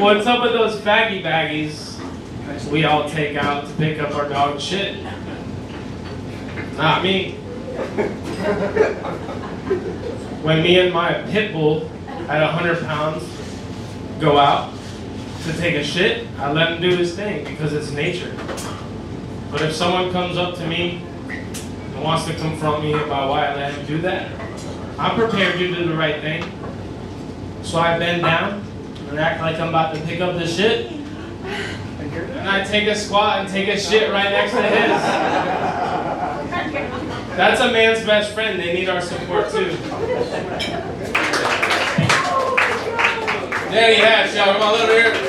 what's up with those faggy baggies we all take out to pick up our dog shit? Not me. When me and my pit bull at 100 pounds go out to take a shit, I let him do his thing because it's nature. But if someone comes up to me and wants to confront me about why I let him do that, I'm prepared to do the right thing. So I bend down and act like I'm about to pick up the shit, and I take a squat and take a shit right next to his. That's a man's best friend. They need our support too. Danny Hatch, y'all, come on over here.